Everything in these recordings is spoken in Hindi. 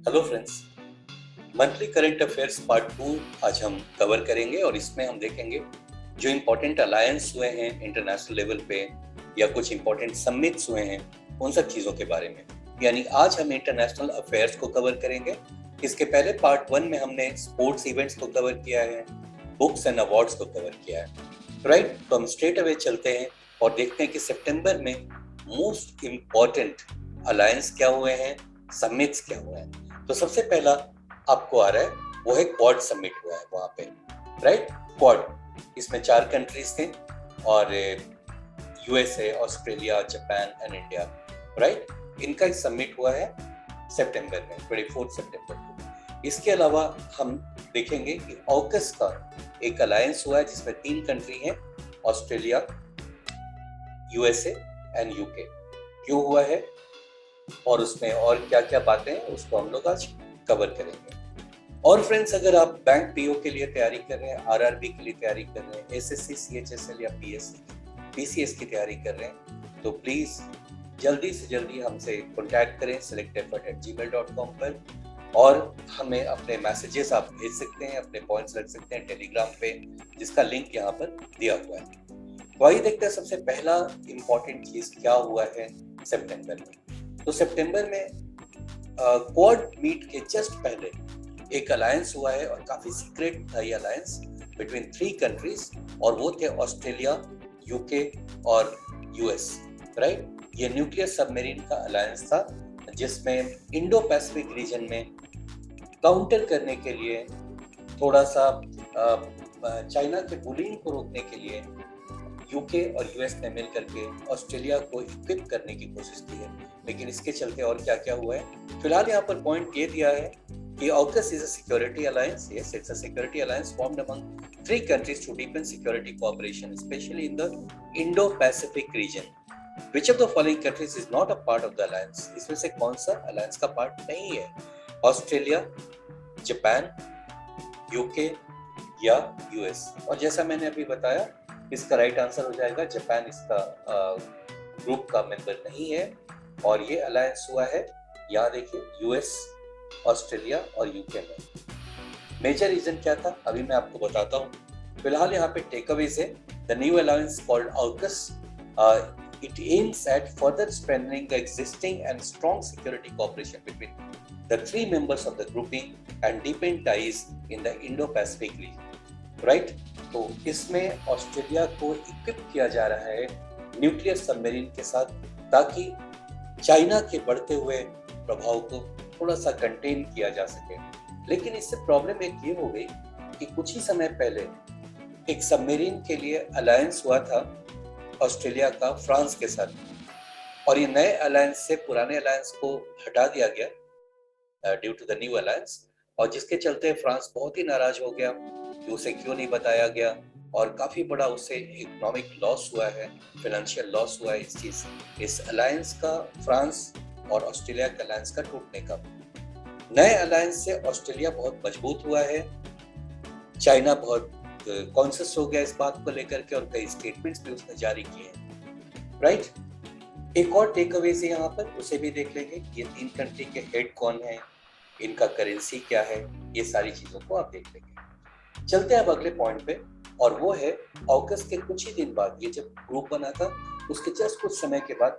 Hello friends, monthly current affairs part 2 आज हम कवर करेंगे और इसमें हम देखेंगे जो इम्पोर्टेंट अलायंस हुए हैं इंटरनेशनल लेवल पे या कुछ इम्पोर्टेंट समिट्स हुए हैं उन सब चीज़ों के बारे में। यानी आज हम इंटरनेशनल अफेयर्स को कवर करेंगे। इसके पहले पार्ट 1 में हमने स्पोर्ट्स इवेंट्स को कवर किया है, बुक्स एंड अवार्ड्स को कवर किया है। राइट, तो हम स्ट्रेट अवे चलते हैं और देखते हैं कि सितंबर में मोस्ट इम्पोर्टेंट अलायंस क्या हुए हैं, समिट्स क्या हुए हैं। तो सबसे पहला आपको आ रहा है वो है क्वाड समिट हुआ है वहां पे। राइट, क्वाड इसमें 4 कंट्रीज थे और USA, Australia, Japan and India. Right, इनका एक समिट हुआ है सितंबर में 24 सितंबर को। इसके अलावा हम देखेंगे कि ऑकस का एक अलायंस हुआ है जिसमें 3 कंट्री हैं, ऑस्ट्रेलिया, यूएसए एंड यूके। क्यों हुआ है और उसमें और क्या क्या बातें हैं उसको हम लोग आज कवर करेंगे। और फ्रेंड्स, अगर आप बैंक पीओ के लिए तैयारी कर रहे हैं, आरआरबी के लिए तैयारी कर रहे हैं, एसएससी, सीएचएसएल या पीसीएस की तैयारी कर रहे हैं तो प्लीज जल्दी से जल्दी हमसे कॉन्टैक्ट करें selecteffort@gmail.com पर, और हमें अपने मैसेजेस आप भेज सकते हैं, अपने पॉइंट्स रख सकते हैं टेलीग्राम पे, जिसका लिंक यहाँ पर दिया हुआ है। तो आइए देखते हैं सबसे पहला इम्पोर्टेंट चीज क्या हुआ है सितंबर में। तो सितंबर में क्वाड मीट के जस्ट पहले एक अलायंस हुआ है और काफी सीक्रेट था ये अलायंस बिटवीन 3 कंट्रीज, और वो थे ऑस्ट्रेलिया, यूके और यूएस। राइट, ये न्यूक्लियर सबमरीन का अलायंस था जिसमें इंडो पैसिफिक रीजन में काउंटर करने के लिए, थोड़ा सा चाइना के बुलिंग को रोकने के लिए यूके और यूएस ने मिल करके ऑस्ट्रेलिया को इक्विप करने की कोशिश की है। लेकिन इसके चलते और क्या क्या हुआ है, फिलहाल यहाँ पर पॉइंट ये दिया है कि AUKUS is a security alliance. Yes, it's a security alliance formed among 3 countries to deepen security cooperation, especially in the Indo-Pacific region. Which of the following countries is not a part of the alliance? इसमें से कौन सा अलायंस का पार्ट नहीं है? ऑस्ट्रेलिया, जापान, यूके या यूएस? और जैसा मैंने अभी बताया, इसका राइट आंसर हो जाएगा जापान। इसका ग्रुप का मेंबर नहीं है और ये अलायंस हुआ है, यहाँ देखिए, यूएस, ऑस्ट्रेलिया और यूके में। मेजर रीजन क्या था अभी मैं आपको बताता हूँ। फिलहाल यहाँ पे टेकअवेज है। The new alliance called AUKUS, it aims at further strengthening the existing and strong security cooperation between the 3 members of the grouping and deepen ties in the Indo-Pacific region. Right? तो इसमें ऑस्ट्रेलिया को इक्विप किया जा रहा है न्यूक्लियर सबमरीन के साथ, ताकि चाइना के बढ़ते हुए प्रभाव को थोड़ा सा कंटेन किया जा सके। लेकिन इससे प्रॉब्लम एक ये हो गई कि कुछ ही समय पहले एक सबमरीन के लिए अलायंस हुआ था ऑस्ट्रेलिया का फ्रांस के साथ, और ये नए अलायंस से पुराने अलायंस को हटा दिया गया due to the new alliance, और जिसके चलते फ्रांस बहुत ही नाराज हो गया कि उसे क्यों नहीं बताया गया, और काफी बड़ा उससे इकोनॉमिक लॉस हुआ है, फाइनेंशियल लॉस हुआ है इस अलायंस का, फ्रांस और ऑस्ट्रेलिया के अलायंस का टूटने का। नए अलायंस से ऑस्ट्रेलिया बहुत मजबूत हुआ है, चाइना बहुत कॉन्शियस हो गया इस बात को लेकर के और कई स्टेटमेंट्स भी उसने जारी किए हैं। राइट, एक और टेक अवे से यहाँ पर उसे भी देख लेंगे, ये 3 कंट्री के हेड कौन है, इनका करेंसी क्या है, ये सारी चीजों को आप देख लेंगे। चलते हैं अब अगले पॉइंट पे, और वो है AUKUS के कुछ ही दिन बाद, ये जब ग्रुप बना था उसके जस्ट कुछ समय के बाद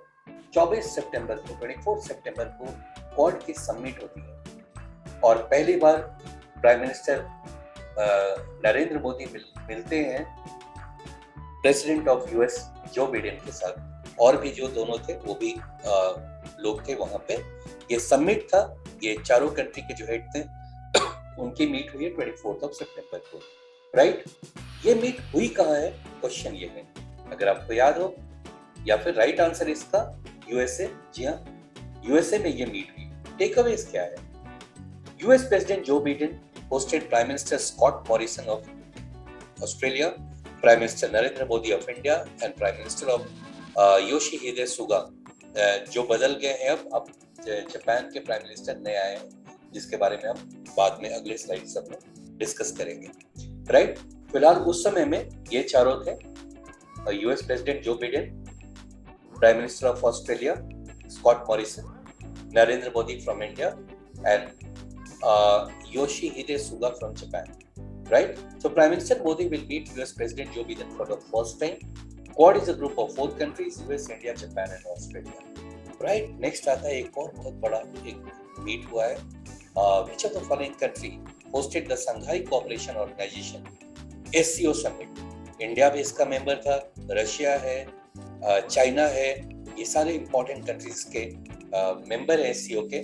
24 सितंबर को क्वाड की समिट होती है, और पहली बार प्राइम मिनिस्टर नरेंद्र मोदी मिलते हैं president of US Joe Biden के साथ, और भी जो दोनों थे वो भी लोग थे वहां पे। ये समिट था, ये चारों कंट्री के जो हेड थे उनकी मीट हुई है 24 सितंबर को। राइट, ये मीट हुई कहाँ है, क्वेश्चन ये है, अगर आपको याद हो, या फिर राइट आंसर इसका यूएसए। जी हाँ, यूएसए में ये मीट हुई। टेकअवेज क्या है? US president Joe Biden hosted Prime Minister Scott Morrison of Australia, Prime Minister Narendra Modi of India, and Prime Minister of Yoshihide Suga, जो बदल गए हैं अब जापान के प्राइम मिनिस्टर नए आए हैं, जिसके बारे में हम बाद में अगले स्लाइड सब में डिस्कस करेंगे। राइट, फिलहाल उस समय में ये चारों थे, US president Joe Biden, prime minister of Australia Scott Morrison, Narendra Modi from India, and Yoshihide Suga from Japan. Right? So Prime Minister Modi will meet US President Joe Biden for the first time. Quad is a group of 4 countries: US, India, Japan and Australia. Right? Next आता है एक और बहुत बड़ा एक मीट हुआ है. Which of the following country hosted the Shanghai Cooperation Organization SCO Summit? India भी इसका मेंबर था, रशिया है, चाइना है, ये सारे इंपॉर्टेंट कंट्रीज के मेंबर है एससीओ के.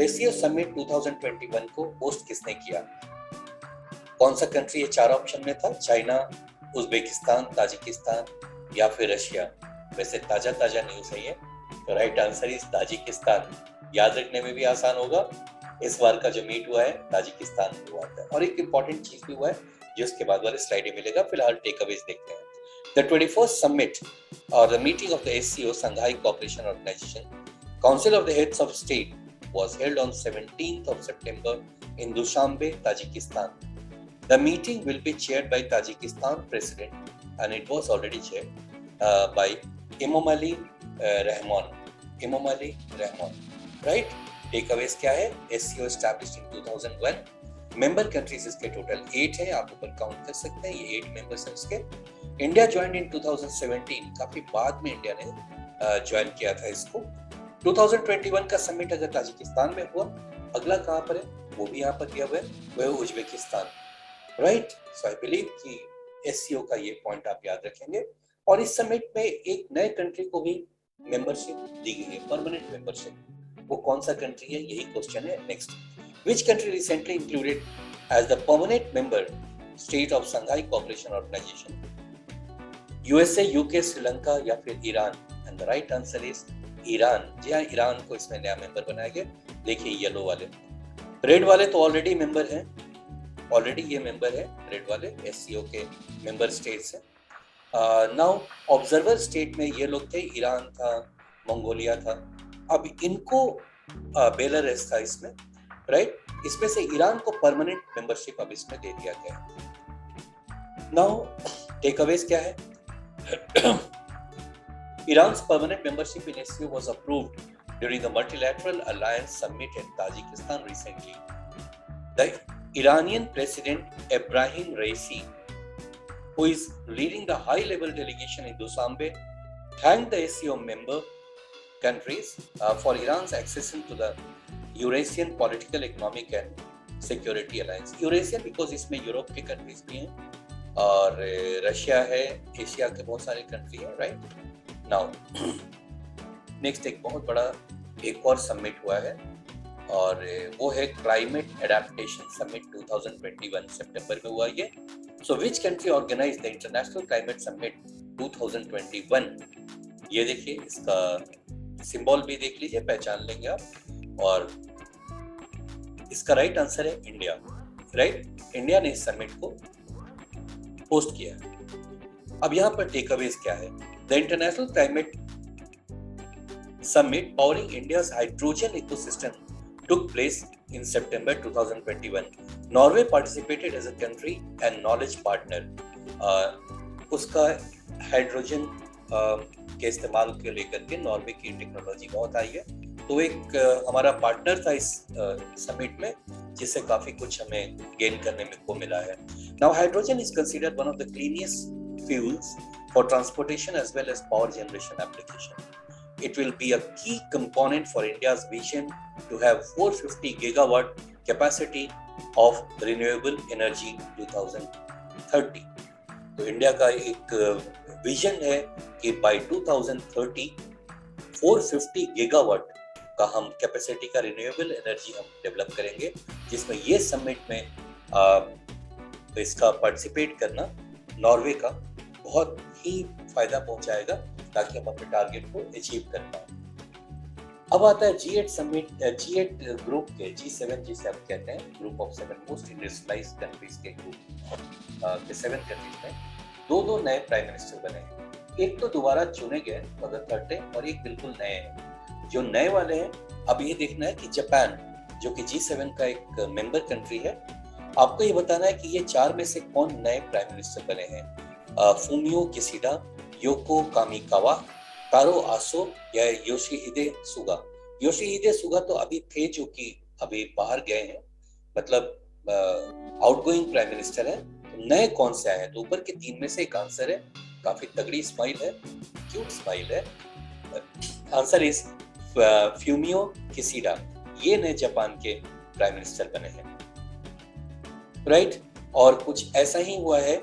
एससीओ समिट 2021 को होस्ट किसने किया? कौन सा कंट्री? ये 4 ऑप्शन में था: चाइना, उज्बेकिस्तान, ताजिकिस्तान या फिर रशिया. वैसे ताजा न्यूज़ है ये, तो राइट आंसर इज ताजिकिस्तान. याद रखने में भी आसान होगा. इस बार का जो मीट हुआ है ताजिकिस्तान में हुआ था. और एक इंपॉर्टेंट चीज भी हुआ है जो उसके बाद वाले स्लाइड में मिलेगा. फिलहाल टेकअवेज देखते हैं. The 21st summit or the meeting of the SCO Shanghai Cooperation Organization Council of the Heads of State was held on 17th of September in Dushanbe, Tajikistan. The meeting will be chaired by Tajikistan President and it was already chaired by Emomali Rahmon. Emomali Rahmon. Right? Takeaways क्या है? SCO established in 2001. Member countries इसके टोटल 8 है. आप ऊपर काउंट कर सकते हैं. ये 8 मेंबर्स हैं इसके. India join in 2017. काफी बाद में इंडिया ने ज्वाइन किया था इसको. 2021 का समिट अगर ताजिकिस्तान में हुआ, अगला कहाँ पर है? वो भी यहाँ पर दिया हुआ है, वो है Uzbekistan. Right? So I believe कि एससीओ का ये पॉइंट आप याद रखेंगे. और इस समिट में एक नए कंट्री को भी मेंबरशिप दी गई है, परमानेंट मेंबरशिप. वो कौन सा कंट्री है? यही क्वेश्चन है. Next, which country recently included as the permanent member state of Shanghai Cooperation Organization? USA, UK, Sri Lanka या फिर Iran? And the right answer is Iran. जी हाँ, ईरान को इसमें नया मेंबर बनाया गया. देखिए येलो वाले, रेड वाले तो ऑलरेडी मेंबर हैं. ऑलरेडी ये मेंबर है रेड वाले, एससीओ के मेंबर स्टेट्स हैं. नाउ ऑब्जर्वर स्टेट में ये लोग थे, ईरान था, मंगोलिया था. अब इनको बेलारूस था इसमें. राइट? इसमें से ईरान को परमानेंट मेंबरशिप अब इसमें दे दिया गया है. नाउ टेकअवेज क्या है? Iran's permanent membership in SCO was approved during the Multilateral Alliance Summit in Tajikistan recently. The Iranian President Ebrahim Raisi, who is leading the high-level delegation in Dushanbe, thanked the SCO member countries for Iran's accession to the Eurasian Political, Economic and Security Alliance. Eurasian because इसमें यूरोप के कंट्रीज भी हैं और रशिया है, एशिया के बहुत सारे कंट्री हैं. राइट? नाउ नेक्स्ट एक बहुत बड़ा एक और समिट हुआ है और वो है क्लाइमेट एडेप्टेशन समिट 2021 सितंबर में हुआ ये. So which country organized the international climate summit 2021? ये देखिए, इसका सिंबल भी देख लीजिए, पहचान लेंगे आप. और इसका राइट आंसर है इंडिया. राइट? इंडिया ने इस समिट को होस्ट किया है. अब यहाँ पर टेकअवेज क्या है? The international climate summit powering India's hydrogen ecosystem took place in September 2021. Norway participated as a country and knowledge partner. उसका हाइड्रोजन के इस्तेमाल के लेकर के नॉर्वे की टेक्नोलॉजी बहुत आई है. तो एक हमारा पार्टनर था इस समिट में, जिससे काफी कुछ हमें गेन करने में को मिला है. Now hydrogen is considered one of the cleanest fuels for transportation as well as power generation application. It will be a key component for India's vision to have 450 gigawatt capacity of renewable energy 2030. तो इंडिया का एक विजन है कि by 2030 450 gigawatt का हम कैपेसिटी का रिन्यूएबल एनर्जी हम डेवलप करेंगे, जिसमें ये समिट में इसका पार्टिसिपेट करना नॉर्वे का बहुत ही फायदा पहुंचाएगा ताकि हम अपने टारगेट को अचीव कर पाए. अब आता है G8 समिट, G8 ग्रुप के, G7 जिसे आप कहते हैं, group of 7 most industrialised countries के ग्रुप के 7 कंट्रीज में दो नए प्राइम मिनिस्टर बने हैं. एक तो दोबारा चुने गए फॉर द थर्ड टाइम और एक बिल्कुल नए हैं. जो नए वाले हैं, अब ये देखना है कि जापान जो कि G7 का एक मेंबर कंट्री है, आपको ये बताना है कि ये 4 में से कौन नए प्राइम मिनिस्टर बने हैं. फूमियो किशिडा, योको कामिकावा, तारो आसो या योशिहिदे सुगा. योशिहिदे सुगा तो अभी थे, जो कि अभी बाहर गए हैं, मतलब आउटगोइंग प्राइम मिनिस्टर है। तो नए कौन से आए हैं? तो ऊपर के 3 में से एक आंसर है। काफी तगड़ी स्माइल है, क्यूट स्माइल है। Answer is Fumio Kishida. ये नए जापान के प्राइम मिनिस्टर बने हैं, राइट। और कुछ ऐसा ही हुआ है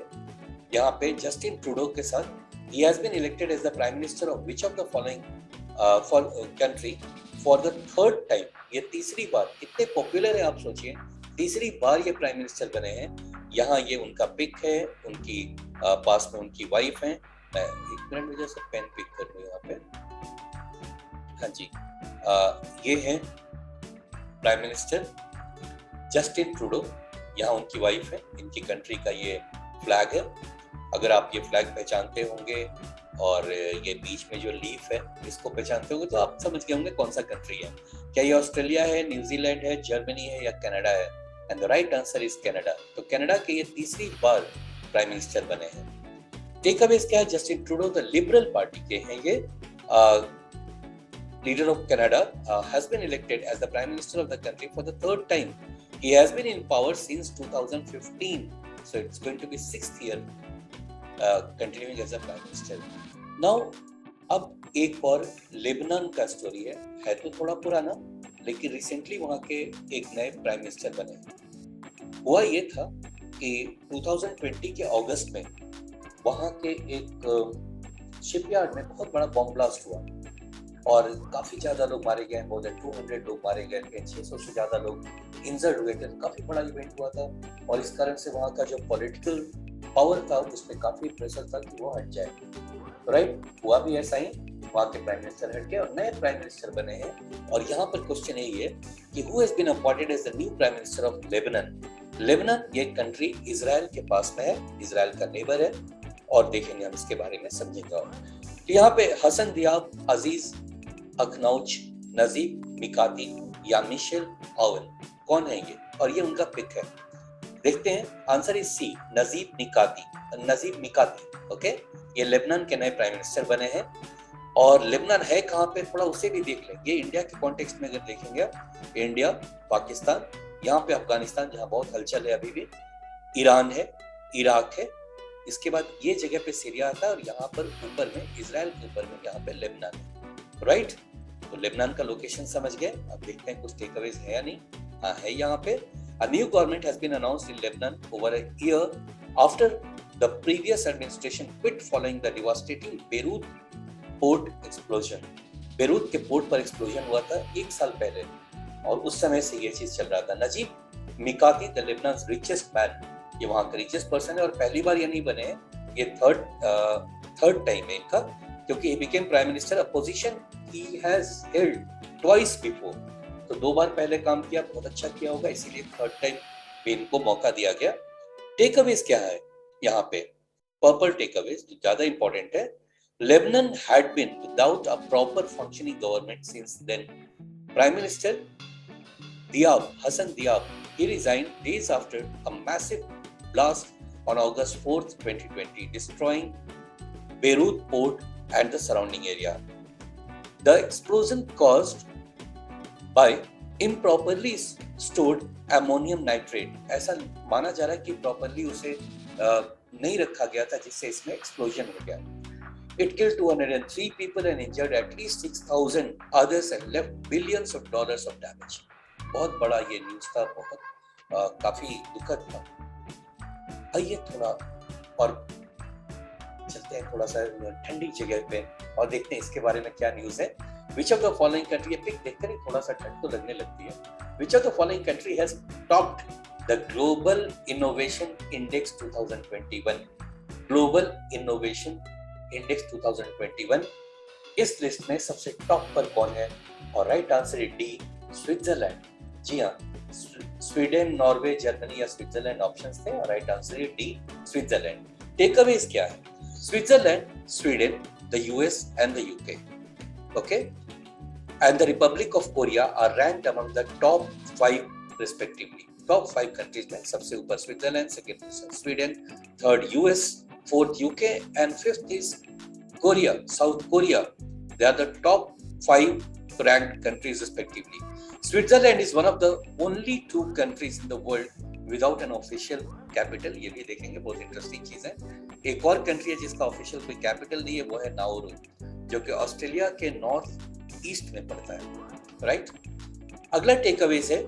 यहाँ पे जस्टिन ट्रूडो के साथ। He has been elected as the prime minister of which of the following country for the third time। ये तीसरी बार। कितने पॉपुलर है आप सोचिए, तीसरी बार ये प्राइम मिनिस्टर बने हैं। यहाँ ये उनका पिक है, उनकी पास में उनकी वाइफ है। मैं 1 मिनट में जैसे पेन पिक कर लूँ यहाँ पे। हाँ जी, ये है प्राइम मिनिस्टर जस्टिन ट्रूडो, यहाँ उनकी वाइफ है। इनकी कंट्री का ये फ्लैग है। अगर आप ये फ्लैग पहचानते होंगे और ये बीच में जो लीफ है इसको पहचानते होंगे तो आप समझ गए होंगे कौन सा कंट्री है। क्या ये ऑस्ट्रेलिया है, न्यूजीलैंड है, जर्मनी है या कनाडा है? And the right answer is Canada. तो कनाडा के ये तीसरी बार प्राइम मिनिस्टर बने हैं। टेक अवेज क्या है? Justin Trudeau the Liberal party के हैं ये। Leader of Canada has been elected as the prime minister of the country for the third time. He has been in power since 2015, so it's going to be 6th year continuing as a prime minister. Now, अब एक और लेबनान का स्टोरी है तो थोड़ा पुराना, लेकिन रिसेंटली वहाँ के एक नए प्राइम मिनिस्टर बने। हुआ ये था कि 2020 के अगस्त में वहाँ के एक शिपयार्ड में बहुत बड़ा बॉम्ब ब्लास्ट हुआ और काफी ज्यादा लोग मारे गए। मोर देन 200 लोग मारे गए थे, 600 से ज्यादा लोग इंजर्ड हुए थे। काफी बड़ा इवेंट हुआ था और इस कारण से वहाँ का जो पॉलिटिकल पावर था उस पर काफी प्रेशर था कि वो हट जाए, राइट। हुआ भी ऐसा ही, वहाँ के प्राइम मिनिस्टर हट गए और नए प्राइम मिनिस्टर बने हैं। और यहाँ पर क्वेश्चन यही है कि who has been appointed as the new prime minister of Lebanon. Lebanon ये कंट्री इजराइल के पास में है, इजराइल का नेबर है और देखेंगे हम इसके बारे में, समझेंगे। तो यहाँ पे हसन दियाब, अजीज अखनौच, नजीब मिकाती या मिशेल ओवन, कौन है ये? और ये उनका पिक है। देखते हैं, answer is C, Najib Mikati. Okay, ये लेबनान के नए प्राइम मिनिस्टर बने हैं। और लेबनान है कहाँ पे, थोड़ा उसे भी देख लें। ये इंडिया के कॉन्टेक्स्ट में अगर देखेंगे, इंडिया, पाकिस्तान, यहाँ पे अफगानिस्तान जहाँ बहुत हलचल है अभी भी, ईरान है, इराक है, इसके बाद ये जगह पे सीरिया आता है और यहाँ पर ऊपर में इजराइल के ऊपर में यहाँ पे लेबनान है, राइट। तो लेबनान का लोकेशन समझ गए। अब देखते हैं कुछ टेकअवेज है या नहीं। हाँ है यहाँ पे। A new government has been announced in Lebanon over a year after the previous administration quit following the devastating Beirut port explosion। Beirut के पोर्ट पर एक्सप्लोजन हुआ था 1 साल पहले और उस समय से ये चीज चल रहा था। नजीब मिकाती द लेबनान्स रिचेस्ट मैन, ये वहाँ का रिचेस्ट पर्सन है और पहली बार ये नहीं बने हैं, ये थर्ड टाइम है इनका, क्योंकि he became prime minister, a position he has held twice before। तो 2 बार पहले काम किया, बहुत अच्छा किया होगा, इसीलिए थर्ड टाइम भी इनको मौका दिया गया। टेकअवेज क्या है यहाँ पे? पर्पल टेकअवेज जो ज्यादा इंपॉर्टेंट है। Lebanon had been without a proper functioning government since then। Prime Minister Diab, Hassan Diab, he resigned days after a massive blast on August 4th, 2020, destroying Beirut port and the surrounding area। The explosion caused by improperly stored ammonium nitrate। ऐसा माना जा रहा है कि प्रॉपरली उसे नहीं रखा गया था, जिससे इसमें एक्सप्लोजन हो गया। It killed 203 people and injured at least 6,000 others and left billions of dollars of damage। बहुत बड़ा ये न्यूज़ था, बहुत काफी दुखद था। आइए थोड़ा और चलते हैं थोड़ा सा ठंडी जगह पे और देखते हैं इसके बारे में क्या न्यूज़ है। Which of the following country, ये पिक देखकर ही थोड़ा सा ठंड तो लगने लगती है। Which of the following country has topped the Global Innovation Index 2021? Global Innovation index 2021, इस लिस्ट में सबसे टॉप पर कौन है? और राइट आंसर है डी, स्विट्जरलैंड। जी हाँ, स्वीडन, नॉर्वे, जर्मनी या स्विट्जरलैंड ऑप्शंस थे और राइट आंसर है डी, स्विट्जरलैंड। टेकअवेज क्या है? Switzerland, Sweden, the US and the UK, okay, and the Republic of Korea are ranked among the top 5 respectively. Top 5 countries में सबसे ऊपर Switzerland, second Sweden, third US, fourth UK and fifth is Korea, South Korea। They are the top 5 ranked countries respectively. Switzerland is one of the only two countries in the world without an official capital. ये भी देखेंगे, बहुत इंटरेस्टिंग चीज है. एक और कंट्री है जिसका ऑफिशियल कोई कैपिटल नहीं है, वो है नाउरू, जो कि ऑस्ट्रेलिया के नॉर्थ ईस्ट में पड़ता है. राइट. अगला टेक अवेज है,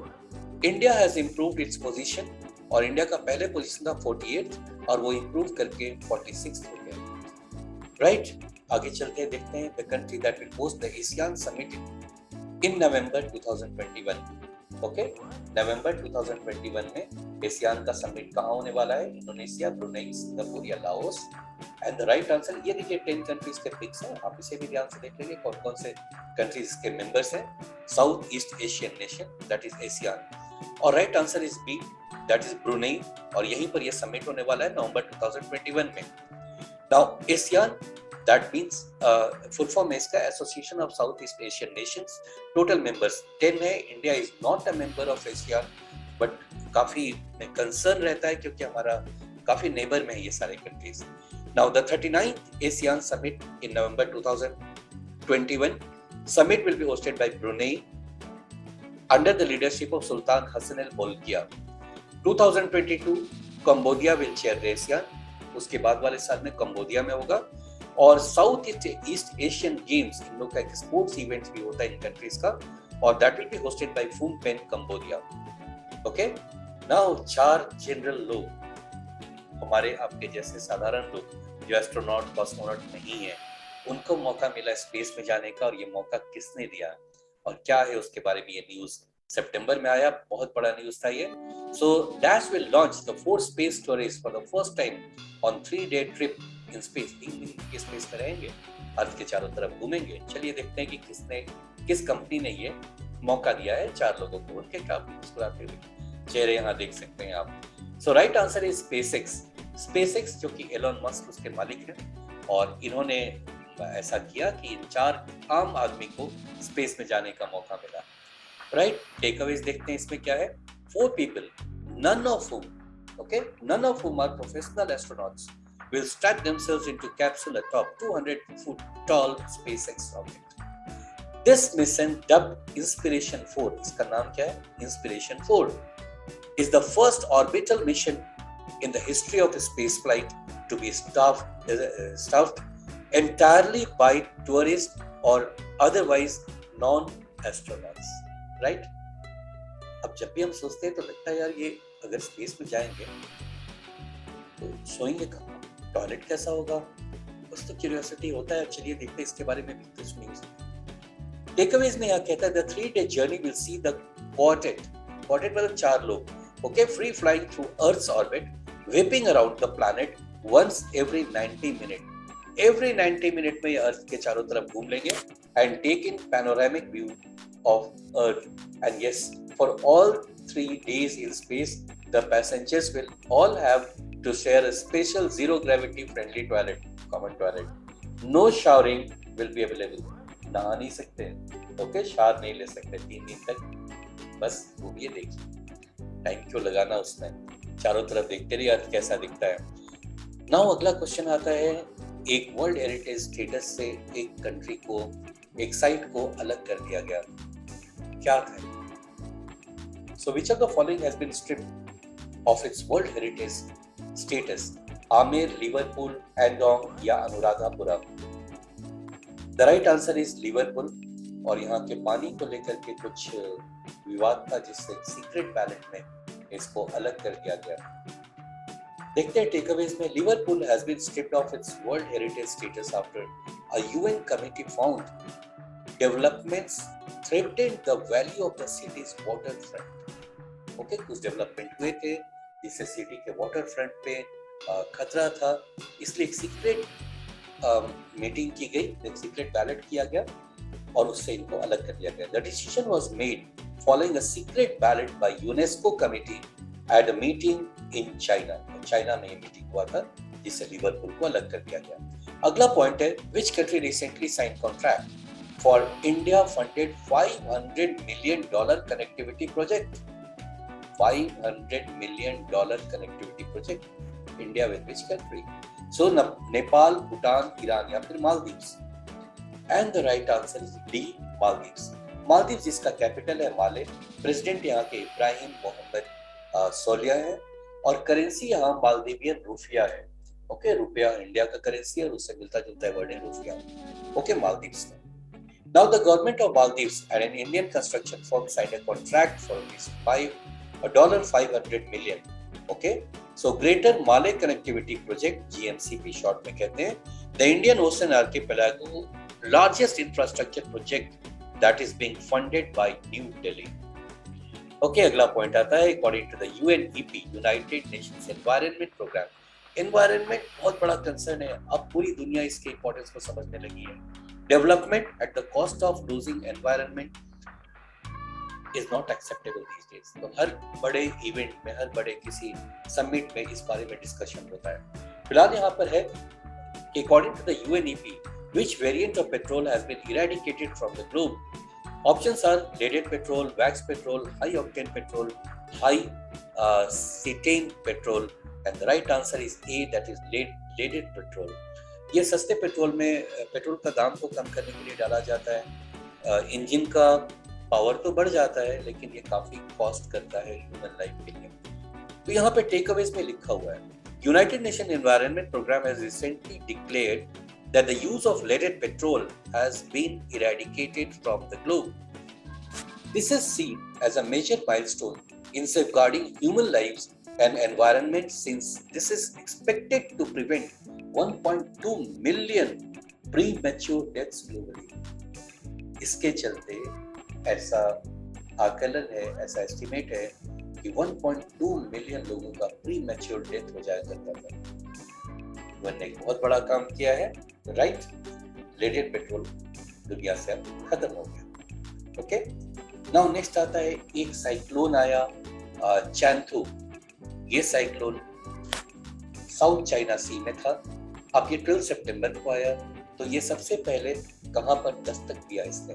India has improved its position, और इंडिया का पहले पोजीशन था 48 और वो इंप्रूव करके 46 हो गया. राइट. आगे चलते हैं, देखते हैं the country that will host the ASEAN summit in November 2021. Okay, नवंबर 2021 में एशियान का समिट कहाँ होने वाला है? इंडोनेशिया, ब्रुनेई, सिंगापुर या Laos. And the right answer, ये देखिए 10 कंट्रीज के पिक्स हैं, आप इसे भी ध्यान से देख लेंगे कौन कौन से कंट्रीज के मेंबर्स हैं. South east Asian nation, that is ASEAN. और right answer is B, that is Brunei, और यहीं पर यह समिट होने वाला है नवंबर 2021 में. Now ASEAN, that means full form है इसका association of south east Asian nations. Total members 10 है. India is not a member of ASEAN, but काफी कंसर्न रहता है क्योंकि हमारा काफी नेबर में है ये सारे countries. Now the 39th ASEAN summit in November 2021. Summit will be hosted by Brunei under the leadership of Sultan Hassan Al Bolkiah. 2022 Cambodia will chair the ASEAN. उसके बाद वाले साल में कंबोडिया में होगा. और साउथ ईस्ट एशियन गेम्स, इन लोग का एक स्पोर्ट्स इवेंट्स भी होता है इन कंट्रीज का, और that will be hosted by Phnom Penh Cambodia. Okay. Now 4 general लोग, हमारे आपके जैसे साधारण लोग जो एस्ट्रोनॉट कॉस्मोनॉट नहीं है, उनको मौका मिला स्पेस में जाने का, और ये मौका किसने दिया और क्या है उसके बारे में ये न्यूज सितंबर में आया. बहुत बड़ा न्यूज था ये. So dash will launch the 4 space tourist for the first time on 3-day trip in space. 3 दिन के स्पेस में रहेंगे, अर्थ के चारों तरफ घूमेंगे. चलिए देखते हैं कि किस कंपनी ने ये मौका दिया है 4 लोगों को. उनके काफी मुस्कुराते हुए चेहरे यहाँ देख सकते हैं आप. So right answer is SpaceX. SpaceX जो कि एलोन मस्क उसके मालिक हैं, और इन्होंने ऐसा किया कि 4 आम आदमी को स्पेस में जाने का मौका मिला. राइट. टेक अवेज देखते हैं इसमें क्या है. 4 people, none of whom are professional astronauts, will strap themselves into capsule atop 200-foot tall SpaceX rocket. This mission, dubbed Inspiration 4, इसका नाम क्या है? Inspiration 4, is the first orbital mission in the history of spaceflight to be staffed entirely by tourists or otherwise non-astronauts. Right? अब जब भी हम सोचते हैं तो लगता है यार, ये अगर स्पेस में जाएंगे तो सोएंगे कहाँ, टॉयलेट कैसा होगा, बस तो क्यूरियोसिटी होता है. चलिए देखते हैं इसके बारे में भी कुछ न्यूज़. टेकअवेज में यहाँ कहता है the 3-day journey will see the quartet मतलब 4 लोग. Okay. Free flying through Earth's orbit, whipping around the planet once every 90 minutes. Every 90 minutes में ये अर्थ के चारों तरफ घूम लेंगे and take in panoramic view of Earth. And yes, for all 3 days in space, the passengers will all have to share a special zero gravity friendly toilet, common toilet. No showering will be available. नहा नहीं सकते, ओके, शावर नहीं ले सकते 3 दिन तक. बस वो भी ये देखिए टाइम क्यों लगाना उसमें, चारों तरफ देखते रहिए अर्थ कैसा दिखता है. नाउ अगला क्वेश्चन आता है, एक वर्ल्ड हेरिटेज स्टेटस से एक कंट्री को, एक साइट को अलग कर दिया गया, क्या था? So which of the following has been stripped of its World Heritage status? Amer, Liverpool, Andong या Anuradhapuram? The right answer is Liverpool. और यहाँ के पानी को लेकर के कुछ विवाद था जिससे सीक्रेट बैलेट में इसको अलग कर दिया गया. देखते हैं टेकअवेज में. Liverpool has been stripped of its World Heritage status after a UN committee found developments threatened the value of the city's waterfront. Okay. कुछ डेवलपमेंट हुए थे जिससे सिटी के वाटर फ्रंट पे खतरा था, इसलिए एक सीक्रेट मीटिंग की गई, एक सीक्रेट बैलेट किया गया और उससे इनको अलग कर दिया गया. The decision was made following a secret ballot by UNESCO committee at a meeting in China. China में ये मीटिंग हुआ था जिससे लिवरपूल को अलग कर दिया गया. अगला पॉइंट है, which country recently sign contract for India funded $500 million connectivity project. $500 million connectivity project. India with which country? So Nepal, Bhutan, Iran या फिर Maldives. And the right answer is D, Maldives. Maldives जिसका कैपिटल है माले, प्रेसिडेंट यहाँ के इब्राहिम मोहम्मद सोलिया है और करेंसी यहाँ मालदीवियन रुपया है। ओके, रुपया इंडिया का करेंसी है और उससे मिलता जुलता है वर्ड है रुपया। ओके, मालदीव्स में। Now the government of Maldives and an Indian construction firm signed a contract for $500 million. Okay, so Greater Malay Connectivity Project, GMCP short में कहते हैं, the Indian Ocean Archipelago largest infrastructure project that is being funded by New Delhi. Okay, अगला पॉइंट आता है, according to the UNEP, United Nations Environment Program. Environment बहुत बड़ा कंसर्न है, अब पूरी दुनिया इसके इंपॉर्टेंस को समझने लगी है। Development at the cost of losing environment is not acceptable these days. तो हर बड़े इवेंट में, हर बड़े किसी समिट में इस बारे में डिस्कशन होता है। फिलहाल यहाँ पर है कि according to the UNEP, which variant of petrol has been eradicated from the globe? Options are leaded petrol, wax petrol, high octane petrol, high cetane petrol, and the right answer is A, that is leaded petrol. ये सस्ते पेट्रोल में पेट्रोल का दाम को कम करने के लिए डाला जाता है। इंजन का पावर तो बढ़ जाता है लेकिन ये काफी कॉस्ट करता है ह्यूमन लाइफ के लिए। तो यहाँ पे टेक अवेज में लिखा हुआ है, United Nation Environment Programme has recently declared that the use of leaded petrol has been eradicated from the globe. This is seen as a major milestone in safeguarding human lives and environment, since this is expected to prevent 1.2 million premature deaths globally. इसके चलते ऐसा आकलन है, ऐसा एस्टिमेट है कि 1.2 मिलियन लोगों का प्रीमैच्योर डेथ हो जाया करता था। वन ने बहुत बड़ा काम किया है, राइट? लेडेड पेट्रोल दुनिया से अब खत्म हो गया। ओके, नाउ नेक्स्ट आता है, एक साइक्लोन आया चैंथू। ये साइक्लोन साउथ चाइना सी में था। अब ये 12 सितंबर को आया, तो ये सबसे पहले कहां पर दस्तक दिया इसने?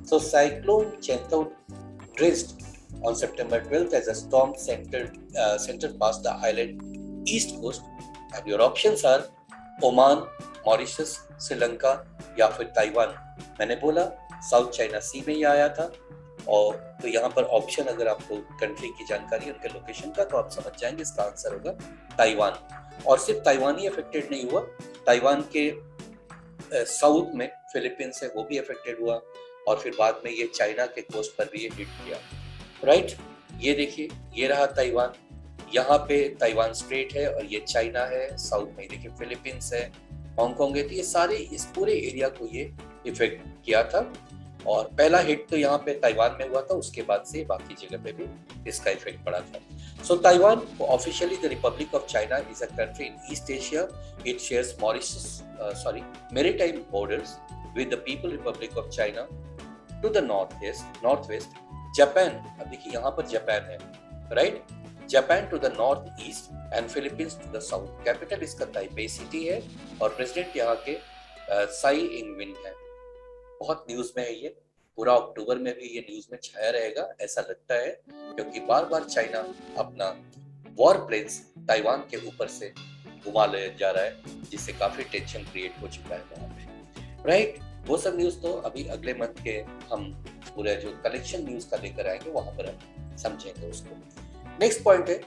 So cyclone Chanthu drift on September 12th as a storm centered past the island east coast, and your options are Oman, Mauritius, Sri Lanka या फिर ताइवान। मैंने बोला साउथ चाइना सी में ही आया था, और तो यहाँ पर ऑप्शन अगर आपको कंट्री की जानकारी उनके लोकेशन का, तो आप समझ जाएंगे इसका आंसर होगा ताइवान। और सिर्फ ताइवान ही अफेक्टेड नहीं हुआ, ताइवान के साउथ में फिलीपींस है वो भी अफेक्टेड हुआ, और फिर बाद में ये चाइना के कोस्ट पर भी ये हिट किया, राइट? ये देखिए, ये रहा ताइवान, यहाँ पे ताइवान स्ट्रेट है और ये चाइना है, साउथ में देखिए फिलीपींस है, हांगकांग है। तो ये सारे इस पूरे एरिया को ये इफेक्ट किया था, और पहला हिट तो यहाँ पे ताइवान में हुआ था, उसके बाद से बाकी जगह पे भी इसका इफेक्ट पड़ा था। So Taiwan officially the Republic of China is a country in East Asia. It shares maritime borders with the People Republic of China to the north west. Japan, अब देखिए यहाँ पर जापान है, right? Japan to the north east and Philippines to the south. Capital इसका ताइपे सिटी है और प्रेसिडेंट यहाँ के साई इंग-वेन है। बहुत न्यूज में है ये, पूरा अक्टूबर में भी ये न्यूज में छाया रहेगा ऐसा लगता है, क्योंकि बार बार चाइना अपना वॉर प्लेन्स ताइवान के ऊपर से घुमा ले जा रहा है, जिससे काफी टेंशन क्रिएट हो चुका है वहां पे, राइट? वो सब न्यूज तो अभी अगले मंथ के हम पूरे जो कलेक्शन न्यूज का लेकर आएंगे वहां पर हम समझेंगे उसको। नेक्स्ट पॉइंट है,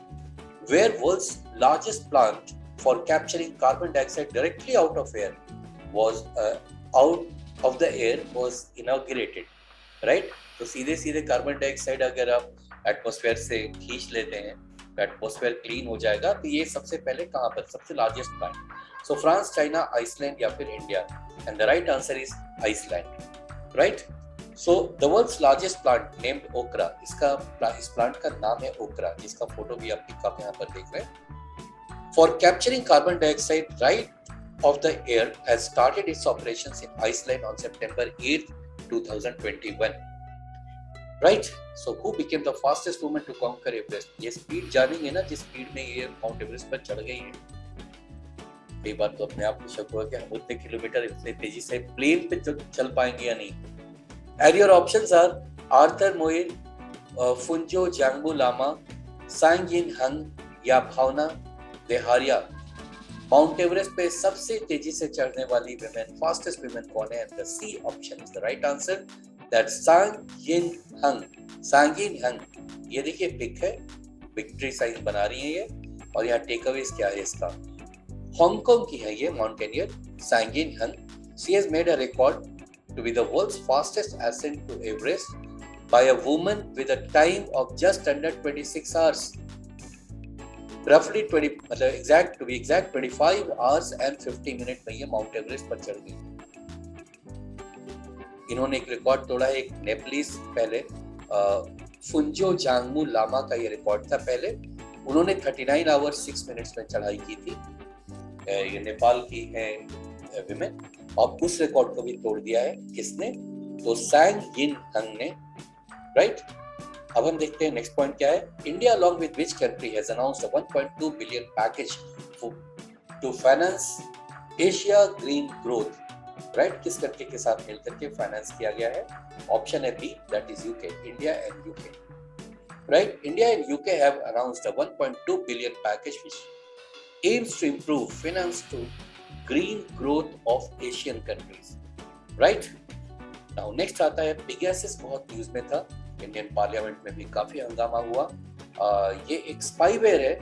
where world's largest plant for capturing carbon dioxide directly out of air was out of the air was inaugurated, right? तो सीधे सीधे कार्बन डाइऑक्साइड अगर आप एटमॉस्फेयर से खींच लेते हैं तो एटमॉस्फेयर क्लीन हो जाएगा। तो ये सबसे पहले कहां पर सबसे largest plant? So France, China, Iceland या फिर India, and the right answer is Iceland, right? So the world's largest plant named ओकरा, इस प्लांट का नाम है ओकरा, जिसका फोटो भी आप पिकअप यहाँ पर देख रहे हैं। For capturing carbon dioxide right of the air has started its operations in Iceland on September 8th, 2021. Right? So who became the fastest woman to conquer Everest? ये स्पीड जानेंगे ना, जिस स्पीड में ये माउंट एवरेस्ट पर चढ़ गई है। कई बार तो अपने आप को शक हुआ कि हम उतने किलोमीटर इतने तेजी से प्लेन पे चल पाएंगे या नहीं। And your options are Arthur Moir, Phunjo Jangbu Lama, Tsang Yin हंग या भावना देहारिया। माउंट एवरेस्ट पे सबसे तेजी से चढ़ने वाली विमेन, फास्टेस्ट विमेन कौन है? The C option is the right answer, that Sang Yin हंग, सांगिन हंग, ये देखिए पिक है, विक्ट्री साइन बना रही है ये, और यहाँ टेकअवेज क्या है इसका, हांगकांग की है ये mountaineer Tsang Yin Hung. She has made a record to be the world's fastest ascent to Everest by a woman with a time of just under 26 hours. Roughly 20, मतलब exact to be exact 25 hours and 50 minutes में ये माउंट एवरेस्ट पर चढ़ गई। इन्होंने एक रिकॉर्ड तोड़ा है, एक नेपलीस पहले फुंजो जांगमू लामा का ये रिकॉर्ड था पहले, उन्होंने 39 आवर्स 6 मिनट्स में चढ़ाई की थी। ये नेपाल की है विमेन, और उस रिकॉर्ड को भी तोड़ दिया है किसने, तो सांग यिन हंग ने, राइट। अब हम देखते हैं नेक्स्ट पॉइंट क्या है। India along with which country has announced a 1.2 billion package to finance Asia green growth, right. किस कंट्री के साथ मिलकर के फाइनेंस किया गया है, ऑप्शन है B, that is UK, India and UK, right. India and UK have announced a 1.2 billion package which aims to improve finance to green growth of Asian countries, right? Now next आता है Pegasus, बहुत न्यूज में था, इंडियन पार्लियामेंट में भी काफी हंगामा हुआ। ये एक स्पाईवेयर है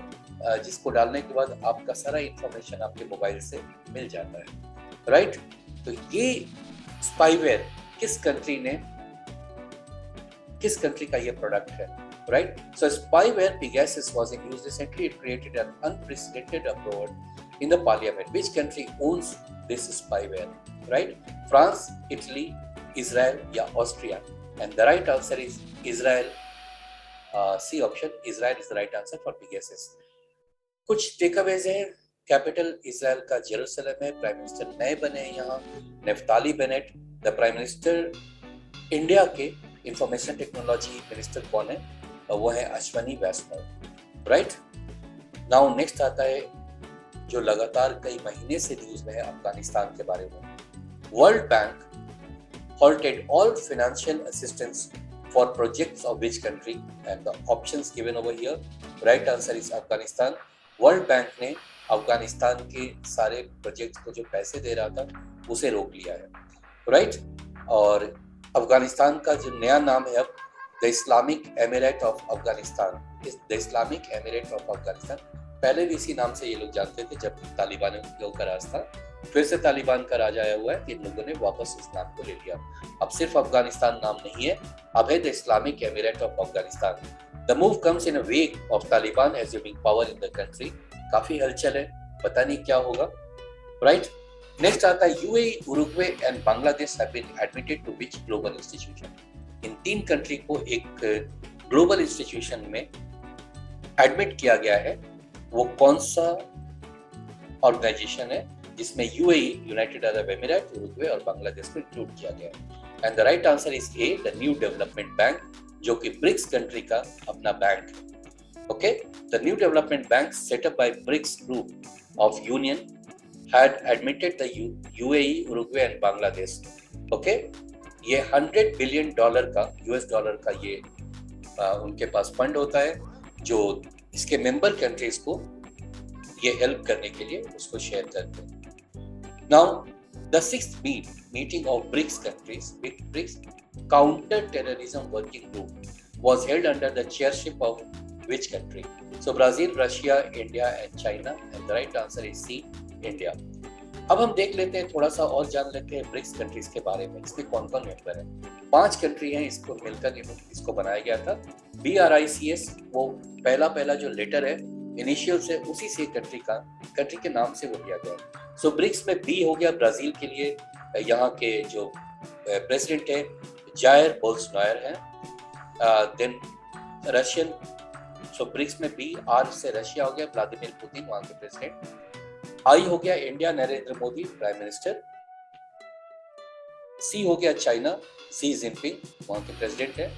जिसको डालने के बाद आपका सारा इंफॉर्मेशन आपके मोबाइल से मिल जाता है, राइट। तो ये स्पाईवेयर किस कंट्री का ये प्रोडक्ट है, right. So spyware Pegasus was in use recently. It created an unprecedented uproar in the parliament. Which country owns this spyware, right? France, Italy, Israel या Austria? And the right answer is Israel. C option, Israel is the right answer for Pegasus. कुछ टेकअवेज हैं, कैपिटल इजराइल का जेरूसलम है, प्राइम मिनिस्टर नए बने हैं यहाँ, Naftali Bennett. The prime minister India के इंफॉर्मेशन टेक्नोलॉजी मिनिस्टर कौन है, वो है अश्वनी वैष्णव, राइट। नाउ नेक्स्ट आता है जो लगातार कई महीने से न्यूज में है अफगानिस्तान के बारे में। World bank halted all financial assistance for projects of which country, and the options given over here, right answer is Afghanistan. World Bank ने अफगानिस्तान के सारे प्रोजेक्ट्स को जो पैसे दे रहा था उसे रोक लिया है, राइट। और अफगानिस्तान का जो नया नाम है अब the Islamic emirate of Afghanistan, the Islamic emirate of Afghanistan. पहले भी इसी नाम से ये लोग जानते थे जब तालिबान का राज था, फिर से तालिबान का राज आया हुआ है, इन लोगों ने वापस उस नाम को ले लिया। अब सिर्फ अफगानिस्तान नाम नहीं है, अब है the Islamic emirate of Afghanistan. The move comes in a wake of Taliban assuming power in the country. काफी हलचल है, पता नहीं क्या होगा, राइट। नेक्स्ट आता है UAE, Uruguay and Bangladesh have been admitted to which global institution. इन तीन कंट्री को एक ग्लोबल इंस्टीट्यूशन में एडमिट किया गया है, वो कौन सा ऑर्गेनाइजेशन है जिसमें UAE, United Arab Emirate, Uruguay और बांग्लादेश को इंक्लूड किया गया है। And the right answer is A, the new development bank, जो कि ब्रिक्स कंट्री का अपना बैंक है। Okay, the new development bank set up by BRICS group of union had admitted the UAE, Uruguay and Bangladesh. Okay, ये $100 बिलियन का, यूएस डॉलर का ये उनके पास फंड होता है जो इसके मेंबर कंट्रीज को ये हेल्प करने के लिए उसको शेयर करते हैं। Now, the sixth meeting of BRICS countries, BRICS Counter-Terrorism Working Group, was held under the chairship of which country? So, Brazil, Russia, India, and China. And the right answer is C, India. अब हम देख लेते हैं, थोड़ा सा और जान लेते हैं ब्रिक्स कंट्रीज के बारे में। इसमें कौन कौन मेंबर है? 5 कंट्री हैं, इसको मिलकर इसको बनाया गया था। BRICS, वो पहला जो लेटर है इनिशियल से, उसी से कंट्री के नाम से वो लिया गया। सो ब्रिक्स में बी हो गया ब्राजील के लिए, यहाँ के जो प्रेसिडेंट है जायर बोल्सोनारो हैं। देन रशियन, सो ब्रिक्स में बी, आर से रशिया हो गया, व्लादिमीर पुतिन वहाँ के प्रेसिडेंट। आई हो गया India, Narendra Modi prime minister. C हो गया चाइना, सी जिनपिंग वहाँ के प्रेसिडेंट है।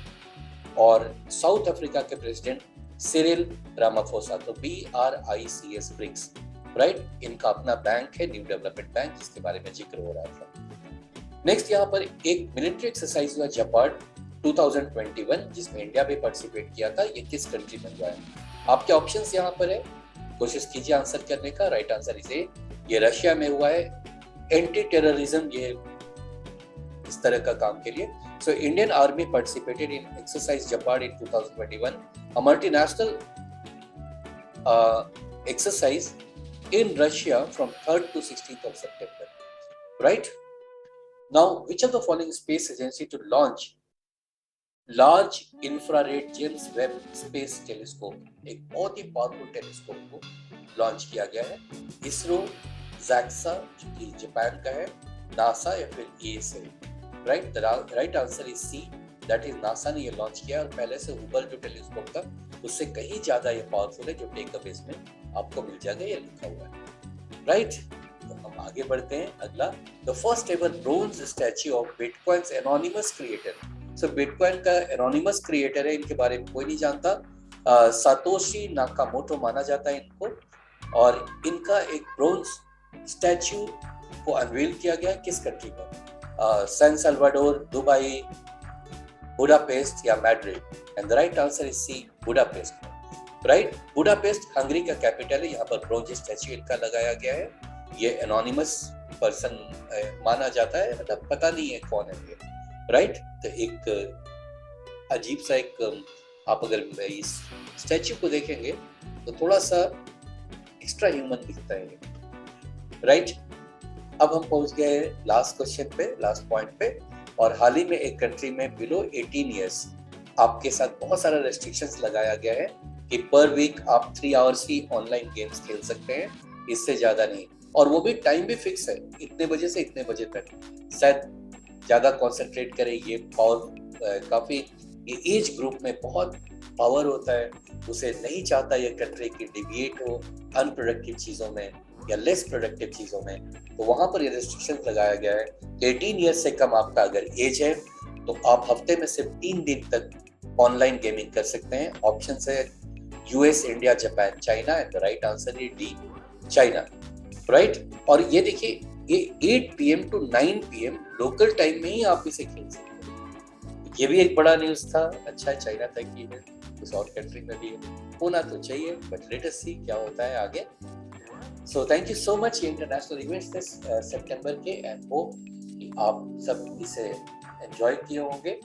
और साउथ अफ्रीका के प्रेसिडेंट सिरिल रामाफोसा। तो BRICS ब्रिक्स, राइट। इनका अपना बैंक है, न्यू डेवलपमेंट बैंक, जिसके बारे में जिक्र हो रहा था। नेक्स्ट यहाँ पर एक मिलिट्री एक्सरसाइज हुआ जापान 2021, जिसमें इंडिया भी पार्टिसिपेट किया था। ये किस कंट्री में हुआ है? आपके ऑप्शंस यहाँ पर है, कोशिश कीजिए आंसर करने का। राइट आंसर इज ए, ये रशिया में हुआ है। एंटी टेररिज्म ये इस तरह का काम के लिए। So Indian army participated in exercise Zapad in 2021, a multinational exercise in Russia from 3rd to 16th of September. Right? Now, which of the following space agency to launch large infrared James Webb Space Telescope, एक बहुत ही पावरफुल टेलीस्कोप को लॉन्च किया गया है? इसरो, JAXA जो कि जापान का है, नासा या फिर ESA? Right, the right answer is C, that is NASA ने ये लॉन्च किया और पहले से हुबल जो टेलीस्कोप था उससे कहीं ज्यादा ये पावरफुल है, जो टेक अवे इसमें आपको मिल जाएगा, ये लिखा हुआ है। राइट, तो हम आगे बढ़ते हैं। अगला, the first ever bronze statue of bitcoins anonymous creator. So bitcoin का एनोनिमस क्रिएटर है, इनके बारे में कोई नहीं जानता। सातोशी नाकामोटो माना जाता है इनको, और इनका एक ब्रोंज स्टैच्यू को अनवील किया गया किस कंट्री में? सैन साल्वाडोर, दुबई, बुडापेस्ट या Madrid? And the right answer is C, Budapest. Right, Budapest Hungary का कैपिटल है, यहाँ पर ब्रोंज स्टैच्यू इनका लगाया गया है। ये एनोनिमस पर्सन माना जाता है, मतलब पता नहीं है कौन है ये। राइट, तो एक अजीब सा एक, आप अगर इस स्टैच्यू को देखेंगे तो थोड़ा सा एक्स्ट्रा ह्यूमन दिखता है। राइट, अब हम पहुंच गए लास्ट क्वेश्चन पे, लास्ट पॉइंट पे। और हाल ही में एक कंट्री में बिलो 18 ईयर्स आपके साथ बहुत सारा रेस्ट्रिक्शंस लगाया गया है कि पर वीक आप 3 आवर्स ही ऑनलाइन गेम्स खेल सकते हैं, इससे ज्यादा नहीं। और वो भी टाइम भी फिक्स है, इतने बजे से इतने बजे तक। शायद ज्यादा कॉन्सेंट्रेट करें, ये पावर काफी, ये एज ग्रुप में बहुत पावर होता है, उसे नहीं चाहता ये कंट्री की डिविएट हो अनप्रोडक्टिव चीजों में या लेस प्रोडक्टिव चीजों में, तो वहां पर ये रिस्ट्रिक्शन लगाया गया है। 18 ईयर्स से कम आपका अगर एज है तो आप हफ्ते में सिर्फ 3 दिन तक ऑनलाइन गेमिंग कर सकते हैं। ऑप्शन है US, India, Japan, China, and the right answer is D, China. Right, और ये देखिए, ये 8 PM to 9 PM local time में ही आप इसे खेल सकते हैं। ये भी एक बड़ा न्यूज था। अच्छा है चाइना तक ही है, कुछ और कंट्री में भी होना तो चाहिए, बट लेट अस सी क्या होता है आगे। So thank you so much international events this September के, एंड होप कि आप सब इसे एंजॉय किए होंगे।